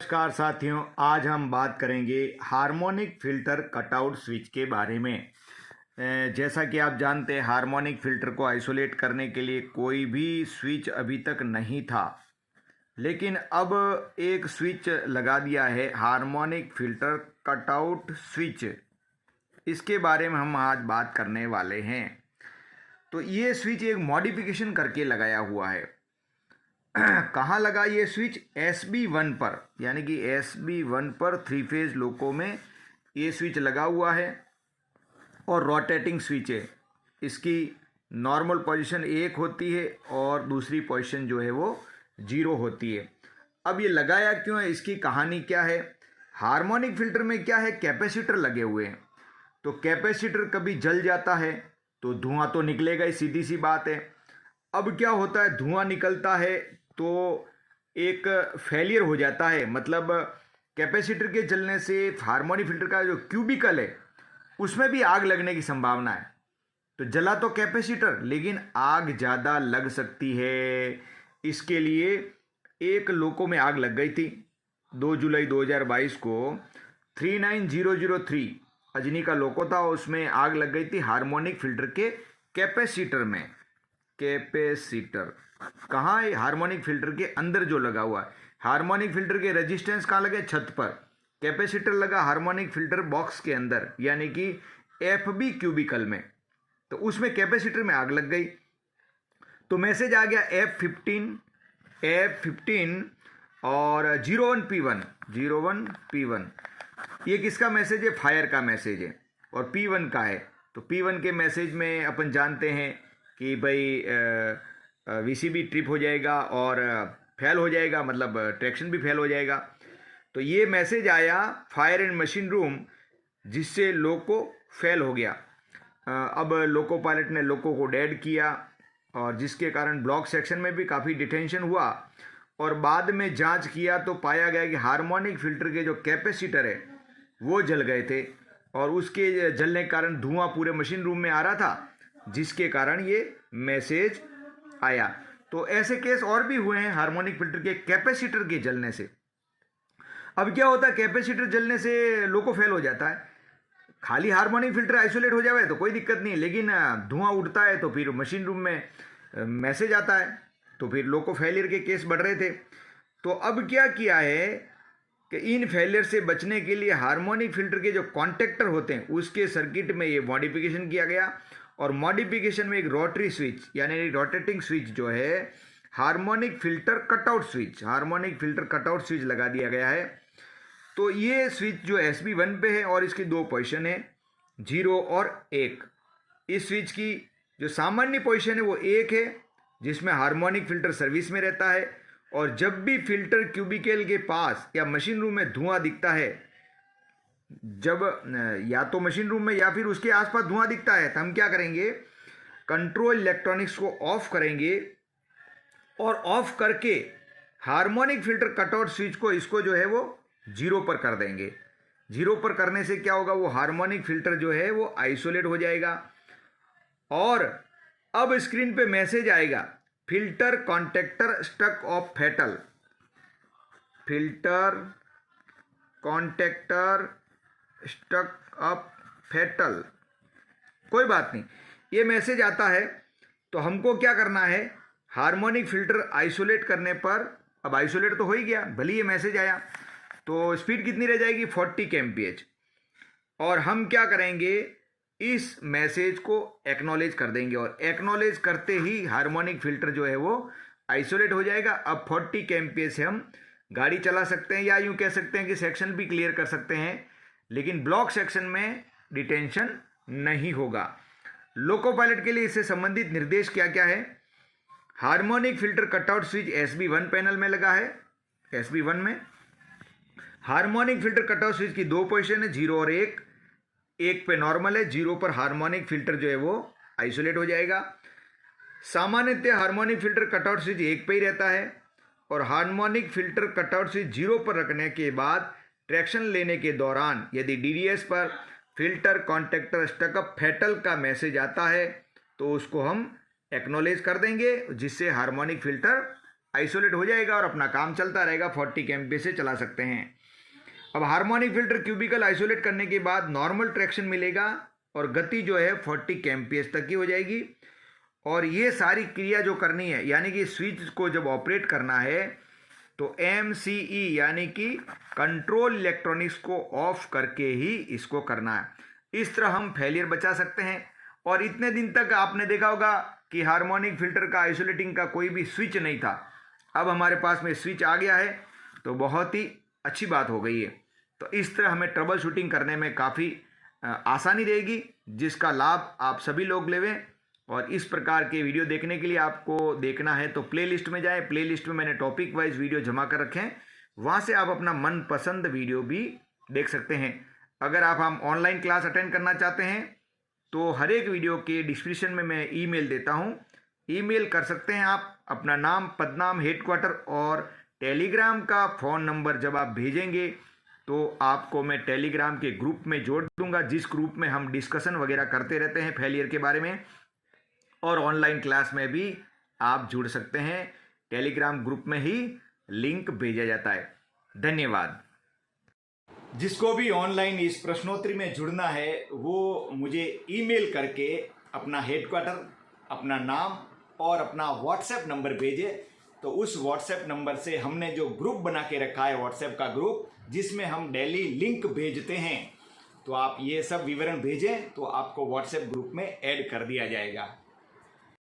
नमस्कार साथियों, आज हम बात करेंगे हार्मोनिक फ़िल्टर कटआउट स्विच के बारे में। जैसा कि आप जानते हैं, हार्मोनिक फ़िल्टर को आइसोलेट करने के लिए कोई भी स्विच अभी तक नहीं था, लेकिन अब एक स्विच लगा दिया है, हार्मोनिक फ़िल्टर कटआउट स्विच। इसके बारे में हम आज बात करने वाले हैं। तो ये स्विच एक मॉडिफिकेशन करके लगाया हुआ है। कहाँ लगा ये स्विच? SB1 पर, यानी कि SB1 पर 3 फेज लोको में ये स्विच लगा हुआ है और रोटेटिंग स्विच है। इसकी नॉर्मल पोजीशन 1 होती है और दूसरी पोजीशन जो है वो 0 होती है। अब ये लगाया क्यों है, इसकी कहानी क्या है? हार्मोनिक फ़िल्टर में क्या है, कैपेसिटर लगे हुए हैं। तो कैपेसिटर कभी जल जाता है तो धुआं तो निकलेगा ही, सीधी सी बात है। अब क्या होता है, धुआं निकलता है तो एक फेलियर हो जाता है, मतलब कैपेसिटर के जलने से हार्मोनिक फ़िल्टर का जो क्यूबिकल है उसमें भी आग लगने की संभावना है। तो जला तो कैपेसिटर, लेकिन आग ज़्यादा लग सकती है। इसके लिए एक लोको में आग लग गई थी 2 जुलाई 2022 को। 39003 अजनी का लोको था, उसमें आग लग गई थी हार्मोनिक फ़िल्टर के कैपेसिटर में। कैपेसिटर कहाँ है? हार्मोनिक फ़िल्टर के अंदर जो लगा हुआ है। हार्मोनिक फ़िल्टर के रेजिस्टेंस कहाँ लगे? छत पर। कैपेसिटर लगा हार्मोनिक फ़िल्टर बॉक्स के अंदर, यानी कि FB क्यूबिकल में। तो उसमें कैपेसिटर में आग लग गई तो मैसेज आ गया F15 और 01P1 ये किसका मैसेज है? फायर का मैसेज है। और P1 का है। तो P1 के मैसेज में अपन जानते हैं कि भाई VCB ट्रिप हो जाएगा और फेल हो जाएगा, मतलब ट्रैक्शन भी फेल हो जाएगा। तो ये मैसेज आया फायर एंड मशीन रूम, जिससे लोको फेल हो गया। अब लोको पायलट ने लोको को डेड किया और जिसके कारण ब्लॉक सेक्शन में भी काफ़ी डिटेंशन हुआ। और बाद में जांच किया तो पाया गया कि हार्मोनिक फ़िल्टर के जो कैपेसिटर है वो जल गए थे और उसके जलने के कारण धुआं पूरे मशीन रूम में आ रहा था, जिसके कारण ये मैसेज आया। तो ऐसे केस और भी हुए हैं हार्मोनिक फ़िल्टर के कैपेसिटर के जलने से। अब क्या होता है, कैपेसिटर जलने से लोको फेल हो जाता है। खाली हार्मोनिक फ़िल्टर आइसोलेट हो जाए तो कोई दिक्कत नहीं है, लेकिन धुआं उठता है तो फिर मशीन रूम में मैसेज आता है, तो फिर लोको फेलियर के केस बढ़ रहे थे। तो अब क्या किया है कि इन फेलियर से बचने के लिए हार्मोनिक फ़िल्टर के जो कॉन्टेक्टर होते हैं उसके सर्किट में ये मॉडिफिकेशन किया गया। और मॉडिफिकेशन में एक रोटरी स्विच, यानी रोटेटिंग स्विच जो है, हार्मोनिक फ़िल्टर कटआउट स्विच लगा दिया गया है। तो ये स्विच जो SB1 पे है और इसकी 2 पोजीशन है, 0 और 1। इस स्विच की जो सामान्य पोजीशन है वो 1 है, जिसमें हार्मोनिक फ़िल्टर सर्विस में रहता है। और जब भी फ़िल्टर क्यूबिकल के पास या मशीन रूम में धुआं दिखता है, जब या तो मशीन रूम में या फिर उसके आसपास धुआं दिखता है, तो हम क्या करेंगे, कंट्रोल इलेक्ट्रॉनिक्स को ऑफ करेंगे और ऑफ करके हार्मोनिक फ़िल्टर कटआउट स्विच को, इसको जो है वो 0 पर कर देंगे। 0 पर करने से क्या होगा, वो हार्मोनिक फ़िल्टर जो है वो आइसोलेट हो जाएगा। और अब स्क्रीन पे मैसेज आएगा, filter contactor stuck off fatal. Filter contactor stuck up fatal, कोई बात नहीं, ये मैसेज आता है। तो हमको क्या करना है, हार्मोनिक फ़िल्टर आइसोलेट करने पर, अब आइसोलेट तो हो ही गया, भले ये मैसेज आया, तो स्पीड कितनी रह जाएगी, 40 kmph। और हम क्या करेंगे, इस मैसेज को एक्नॉलेज कर देंगे और एक्नॉलेज करते ही हार्मोनिक फ़िल्टर जो है वो आइसोलेट हो जाएगा। अब 40 kmph से हम गाड़ी चला सकते हैं, या यूँ कह सकते हैं कि सेक्शन भी क्लियर कर सकते हैं, लेकिन ब्लॉक सेक्शन में डिटेंशन नहीं होगा। लोको पायलट के लिए इससे संबंधित निर्देश क्या क्या है? Harmonic filter cutout switch SB1 panel में लगा है। SB1 में हार्मोनिक फ़िल्टर कटआउट स्विच की 2 पोजीशन है, 0 और 1। 1 पे नॉर्मल है, 0 पर हार्मोनिक फ़िल्टर जो है वो आइसोलेट हो जाएगा। सामान्यतः हार्मोनिक फ़िल्टर कटआउट स्विच 1 पे ही रहता है और हार्मोनिक फ़िल्टर कटआउट स्विच 0 पर रखने के बाद ट्रैक्शन लेने के दौरान यदि DDS पर फ़िल्टर कॉन्टेक्टर स्टकअप फेटल का मैसेज आता है तो उसको हम एक्नॉलेज कर देंगे, जिससे हार्मोनिक फ़िल्टर आइसोलेट हो जाएगा और अपना काम चलता रहेगा। 40 kmph से चला सकते हैं। अब हार्मोनिक फिल्टर क्यूबिकल आइसोलेट करने के बाद नॉर्मल ट्रैक्शन मिलेगा और गति जो है 40 kmph तक की हो जाएगी। और ये सारी क्रिया जो करनी है, यानी कि स्विच को जब ऑपरेट करना है तो MCE यानी कि कंट्रोल इलेक्ट्रॉनिक्स को ऑफ करके ही इसको करना है। इस तरह हम फेलियर बचा सकते हैं। और इतने दिन तक आपने देखा होगा कि हार्मोनिक फिल्टर का आइसोलेटिंग का कोई भी स्विच नहीं था। अब हमारे पास में स्विच आ गया है तो बहुत ही अच्छी बात हो गई है। तो इस तरह हमें ट्रबल शूटिंग करने में काफ़ी आसानी रहेगी, जिसका लाभ आप सभी लोग लेवें। और इस प्रकार के वीडियो देखने के लिए आपको देखना है तो प्लेलिस्ट में जाएं। प्लेलिस्ट में मैंने टॉपिक वाइज वीडियो जमा कर रखे हैं, वहाँ से आप अपना मनपसंद वीडियो भी देख सकते हैं। अगर आप हम ऑनलाइन क्लास अटेंड करना चाहते हैं तो हर एक वीडियो के डिस्क्रिप्शन में मैं ईमेल देता हूँ, ईमेल कर सकते हैं आप। अपना नाम, पदनाम, हेडक्वार्टर और टेलीग्राम का फ़ोन नंबर जब आप भेजेंगे तो आपको मैं टेलीग्राम के ग्रुप में जोड़ दूंगा, जिस ग्रुप में हम डिस्कशन वगैरह करते रहते हैं फेलियर के बारे में। और ऑनलाइन क्लास में भी आप जुड़ सकते हैं, टेलीग्राम ग्रुप में ही लिंक भेजा जाता है। धन्यवाद। जिसको भी ऑनलाइन इस प्रश्नोत्तरी में जुड़ना है वो मुझे ईमेल करके अपना हेडक्वार्टर, अपना नाम और अपना व्हाट्सएप नंबर भेजे। तो उस व्हाट्सएप नंबर से हमने जो ग्रुप बना के रखा है, व्हाट्सएप का ग्रुप, जिसमें हम डेली लिंक भेजते हैं, तो आप ये सब विवरण भेजें तो आपको व्हाट्सएप ग्रुप में ऐड कर दिया जाएगा।